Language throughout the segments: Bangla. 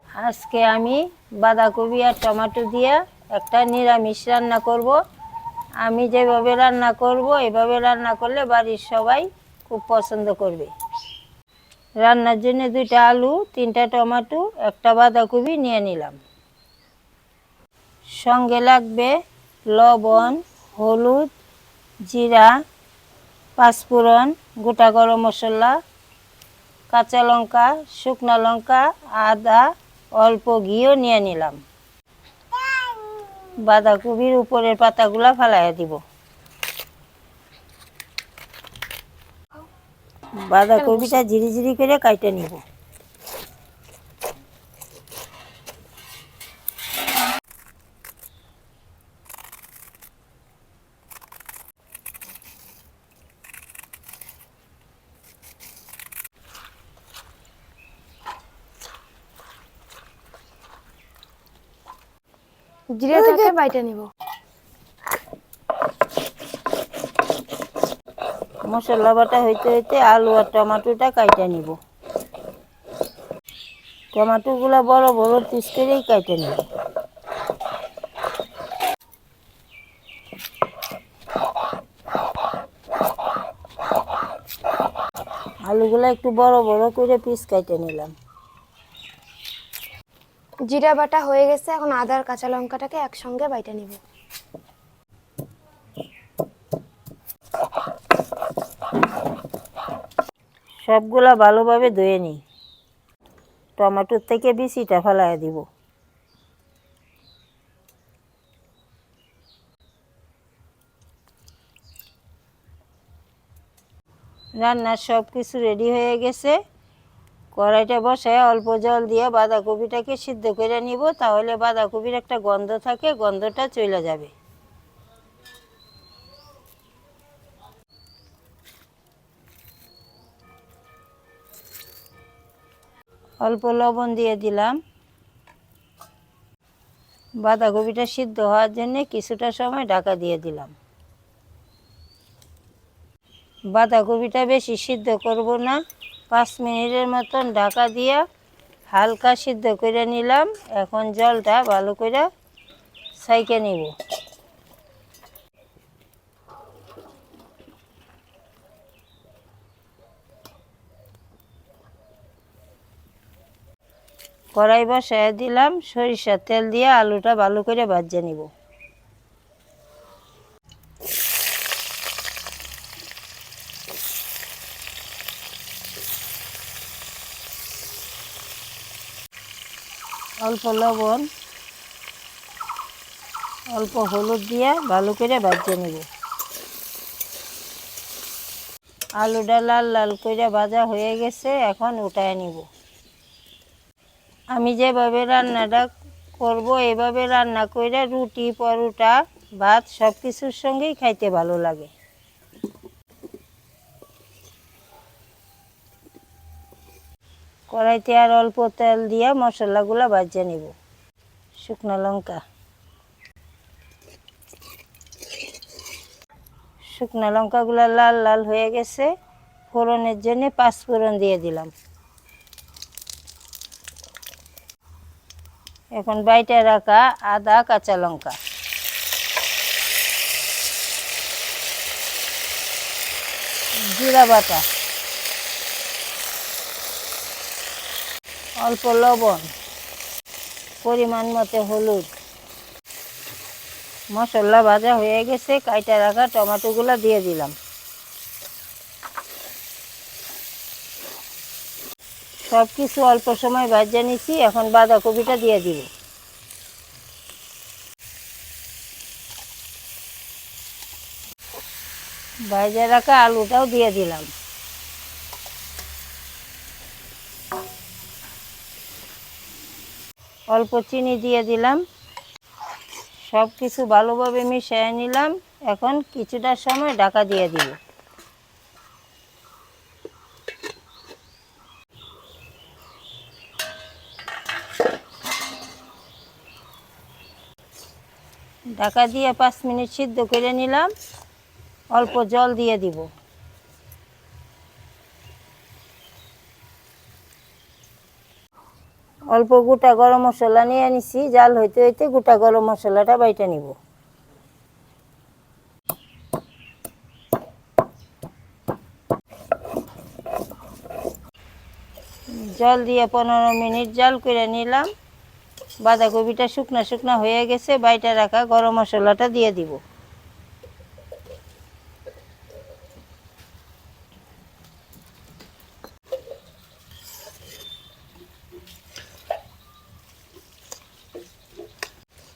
আজকে আমি বাঁধাকপি আর টমেটো দিয়ে একটা নিরামিষ রান্না করব। আমি যেভাবে রান্না করব এভাবে রান্না করলে বাড়ির সবাই খুব পছন্দ করবে। রান্নার জন্য 2টা আলু, 3টা টমেটো, একটা বাঁধাকপি নিয়ে নিলাম। সঙ্গে লাগবে লবণ, হলুদ, জিরা, পাঁচফোড়ন, গোটা গরম মশলা, কাঁচা লঙ্কা, শুকনো লঙ্কা, আদা, অল্প ঘিও নিয়ে নিলাম। বাঁধাকপির উপরের পাতাগুলা ফালাইয়া দিব। বাঁধাকপিটা ঝিরি ঝিরি করে কাটে নিব। জিরাটাকে বাইটে নিব। মশলা বাটা হইতে হইতে আলু আর টমেটোটা কাটে নিব। টমেটোগুলা বড় বড় পিস করেই কাটে নিব। আলুগুলা একটু বড় বড় করে পিস কাটে নিলাম। জিরা বাটা হয়ে গেছে, এখন আদা আর কাঁচা লঙ্কাটাকে একসঙ্গে বাইটে নিব। সবগুলা ভালোভাবে ধুয়ে নিই। টমেটোর থেকে বিচিটা ফেলাইয়া দিব। রান্নার সব কিছু রেডি হয়ে গেছে। কড়াইটা বসায় অল্প জল দিয়ে বাঁধাকপিটাকে সিদ্ধ করে নিব, তাহলে বাঁধাকপির একটা গন্ধ থাকে, গন্ধটা চলে যাবে। অল্প লবণ দিয়ে দিলাম। বাঁধাকপিটা সিদ্ধ হওয়ার জন্য কিছুটা সময় ঢাকা দিয়ে দিলাম। বাঁধাকপিটা বেশি সিদ্ধ করব না, 5 মিনিটের মতন ঢাকা দিয়ে হালকা সিদ্ধ করে নিলাম। এখন জলটা ভালো করে ছাইকে নিব। কড়াই বসায় দিলাম, সরিষার তেল দিয়ে আলুটা ভালো করে ভাজে নিব। অল্প লবণ, অল্প হলুদ দিয়ে ভালো করে ভাজে নিব। আলুটা লাল লাল করে ভাজা হয়ে গেছে, এখন উঠায় নিব। আমি যেভাবে রান্নাটা করব এভাবে রান্না করে রুটি, পরোটা, ভাত সব কিছুর সঙ্গেই খাইতে ভালো লাগে। কড়াইতে আর অল্প তেল দিয়ে মশলাগুলো ভাজে নিব। শুকনো লঙ্কা, শুকনো লঙ্কাগুলো লাল লাল হয়ে গেছে, ফোড়নের জন্য 5 ফোড়ন দিয়ে দিলাম। এখন বাইটে রাখা আদা, কাঁচা লঙ্কা, জিরা বাটা, অল্প লবণ, পরিমাণ মতো হলুদ। মশলা ভাজা হয়ে গেছে, কাইটা রাখা টমেটোগুলো দিয়ে দিলাম। সব কিছু অল্প সময় ভাজা নিছি, এখন বাঁধাকপিটা দিয়ে দিব। ভাজা রাখা আলুটাও দিয়ে দিলাম। অল্প চিনি দিয়ে দিলাম। সব কিছু ভালোভাবে মিশিয়ে নিলাম। এখন কিছুটা সময় ঢাকা দিয়ে দিব। ঢাকা দিয়ে 5 মিনিট সিদ্ধ করে নিলাম। অল্প জল দিয়ে দিব। অল্প গোটা গরম মশলা নিয়ে নিছি, জাল হইতে হইতে গোটা গরম মশলাটা বাইটা নিব। জল দিয়ে 15 মিনিট জাল করে নিলাম। বাঁধাকপিটা শুকনা শুকনা হয়ে গেছে, বাইটা রাখা গরম মশলাটা দিয়ে দিব।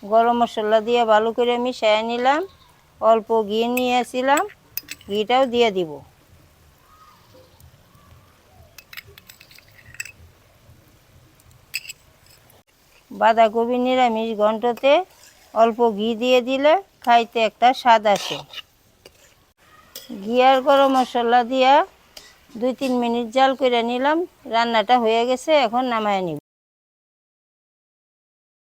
গরম মশলা দিয়ে ভালো করে মিশিয়ে নিলাম। অল্প ঘি নিয়েছিলাম, ঘিটাও দিয়ে দিব। বাঁধাকপি নিরামিষ ঘন্টতে অল্প ঘি দিয়ে দিলে খাইতে একটা স্বাদ আসে। ঘি আর গরম মশলা দিয়া 2-3 মিনিট জাল করে নিলাম। রান্নাটা হয়ে গেছে, এখন নামায় নিব।